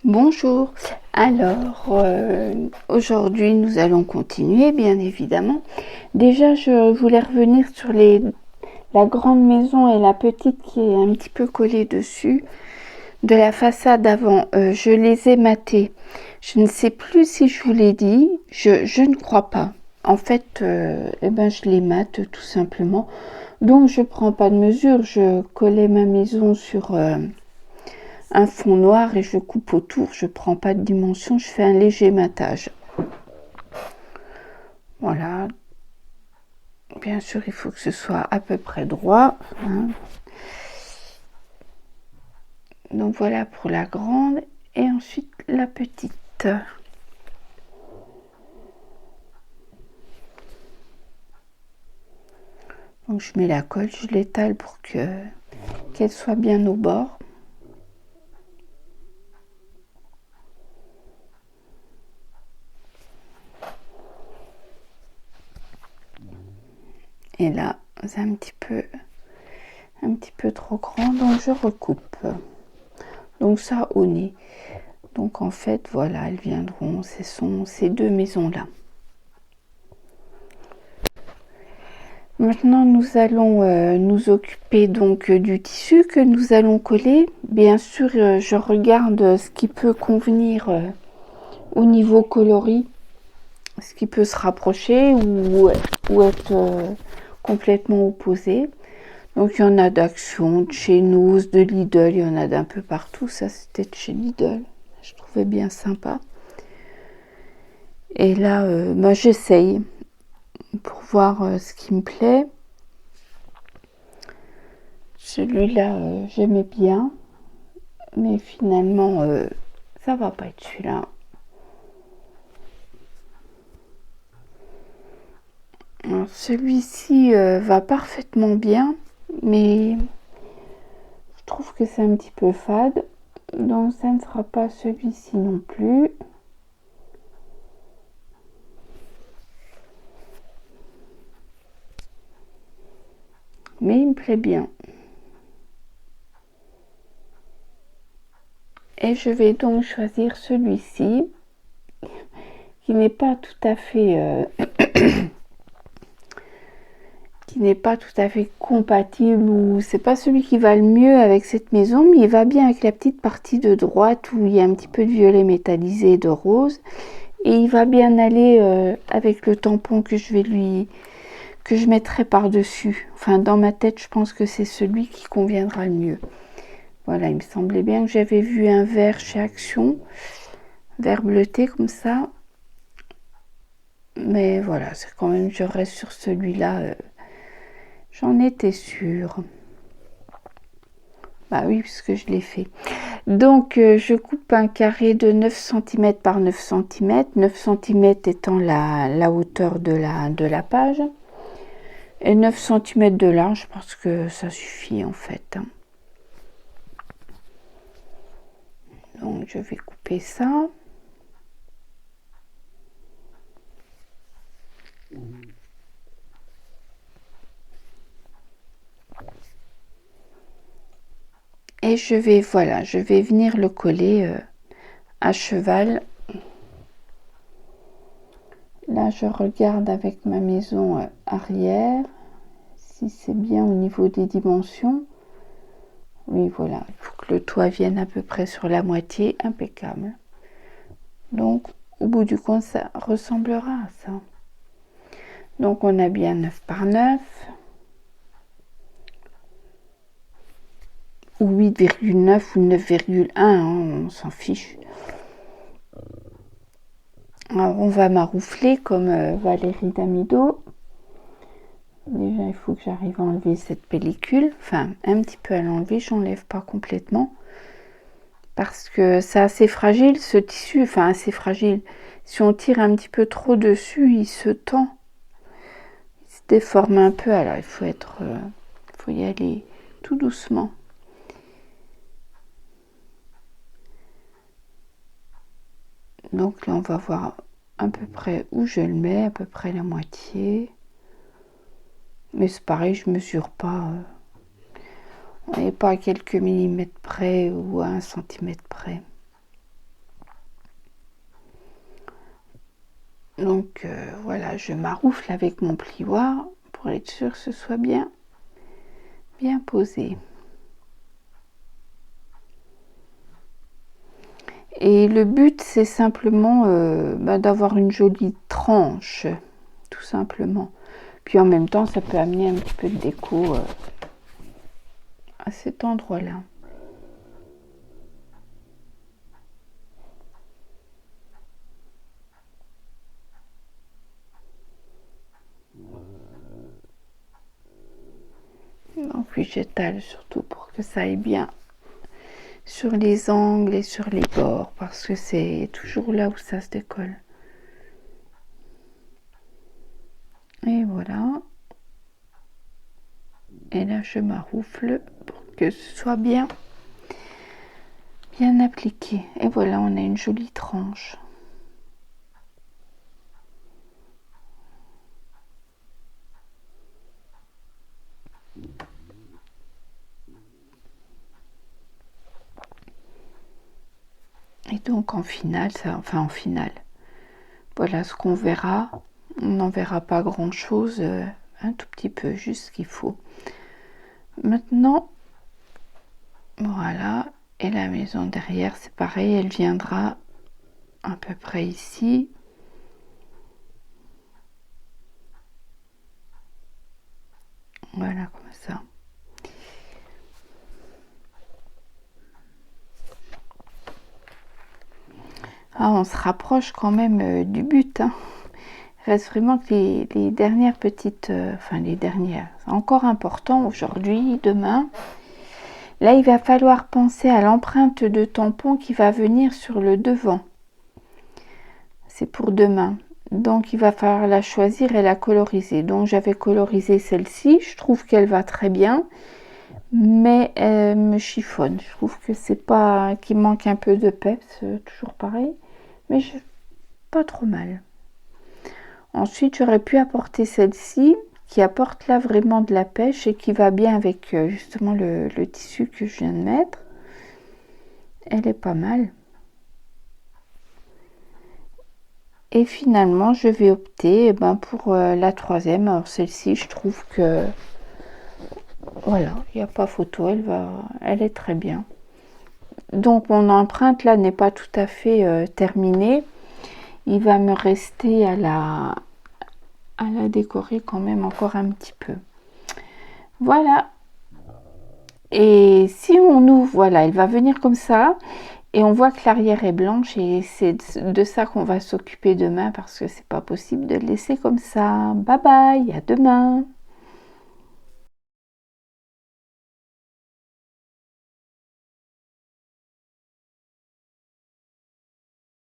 Bonjour, alors aujourd'hui nous allons continuer bien évidemment. Déjà je voulais revenir sur la grande maison et la petite qui est un petit peu collée dessus de la façade avant. Je les ai matées, je ne sais plus si je vous l'ai dit, je ne crois pas. En fait, je les mate tout simplement. Donc je prends pas de mesure, je collais ma maison sur un fond noir et je coupe autour, je prends pas de dimension, je fais un léger matage. Voilà, bien sûr il faut que ce soit à peu près droit, hein. Donc voilà pour la grande et ensuite la petite. Donc je mets la colle, je l'étale pour qu'elle soit bien au bord. Et là, c'est un petit peu trop grand, donc je recoupe. Donc ça au nez. Donc en fait, voilà, elles viendront, ces deux maisons-là. Maintenant, nous allons nous occuper donc du tissu que nous allons coller. Bien sûr, je regarde ce qui peut convenir au niveau coloris, ce qui peut se rapprocher ou être complètement opposé. Donc il y en a d'Action, de chez Noz, de Lidl, il y en a d'un peu partout. Ça c'était de chez Lidl, je trouvais bien sympa. Et là, j'essaye pour voir ce qui me plaît. Celui-là, j'aimais bien, mais finalement, ça va pas être celui-là. Alors celui-ci va parfaitement bien, mais je trouve que c'est un petit peu fade, donc ça ne sera pas celui-ci non plus. Mais il me plaît bien. Et je vais donc choisir celui-ci, qui n'est pas tout à fait compatible, ou c'est pas celui qui va le mieux avec cette maison, mais il va bien avec la petite partie de droite où il y a un petit peu de violet métallisé et de rose, et il va bien aller avec le tampon que je mettrai par dessus. Enfin, dans ma tête, je pense que c'est celui qui conviendra le mieux. Voilà, il me semblait bien que j'avais vu un vert chez Action, vert bleuté comme ça, mais voilà, c'est quand même, je reste sur celui-là. J'en étais sûre. Bah oui, puisque je l'ai fait. Donc, je coupe un carré de 9 cm par 9 cm. 9 cm étant la hauteur de la page. Et 9 cm de large, parce que ça suffit en fait. Donc, je vais couper ça. Et je vais venir le coller à cheval. Là, je regarde avec ma maison arrière si c'est bien au niveau des dimensions. Oui, voilà, il faut que le toit vienne à peu près sur la moitié, impeccable. Donc, au bout du compte, ça ressemblera à ça. Donc, on a bien 9 par 9. Ou 8,9 ou 9,1, hein, on s'en fiche. Alors, on va maroufler comme Valérie Damido. Déjà, il faut que j'arrive à enlever cette pellicule. Enfin, un petit peu à l'enlever, j'enlève pas complètement. Parce que c'est assez fragile, ce tissu. Enfin, assez fragile. Si on tire un petit peu trop dessus, il se tend. Il se déforme un peu. Alors, il faut y aller tout doucement. Donc là, on va voir à peu près où je le mets, à peu près la moitié. Mais c'est pareil, je mesure pas. On n'est pas à quelques millimètres près ou à 1 centimètre près. je maroufle avec mon plioir pour être sûr que ce soit bien posé. Et le but, c'est simplement d'avoir une jolie tranche, tout simplement. Puis en même temps, ça peut amener un petit peu de déco à cet endroit-là. Donc puis j'étale surtout pour que ça aille bien sur les angles et sur les bords, parce que c'est toujours là où ça se décolle. Et voilà. Et là je maroufle pour que ce soit bien appliqué. Et voilà, on a une jolie tranche. Et donc en finale, voilà ce qu'on verra. On n'en verra pas grand chose, un tout petit peu, juste ce qu'il faut. Maintenant, voilà, et la maison derrière, c'est pareil, elle viendra à peu près ici. Voilà, comme ça. Ah, on se rapproche quand même du but, hein. Il reste vraiment que les dernières petites, les dernières, c'est encore important aujourd'hui, demain. Là, il va falloir penser à l'empreinte de tampon qui va venir sur le devant. C'est pour demain. Donc, il va falloir la choisir et la coloriser. Donc, j'avais colorisé celle-ci. Je trouve qu'elle va très bien. Mais elle me chiffonne. Je trouve que c'est pas... qu'il manque un peu de peps. Toujours pareil. Mais pas trop mal. Ensuite, j'aurais pu apporter celle-ci, qui apporte là vraiment de la pêche et qui va bien avec justement le tissu que je viens de mettre. Elle est pas mal. Et finalement, je vais opter pour la troisième. Alors celle-ci, je trouve que voilà, il n'y a pas photo, elle est très bien. Donc mon empreinte là n'est pas tout à fait terminée. Il va me rester à la décorer quand même encore un petit peu. Voilà. Et si on ouvre, voilà, elle va venir comme ça. Et on voit que l'arrière est blanche et c'est de ça qu'on va s'occuper demain parce que c'est pas possible de le laisser comme ça. Bye bye, à demain.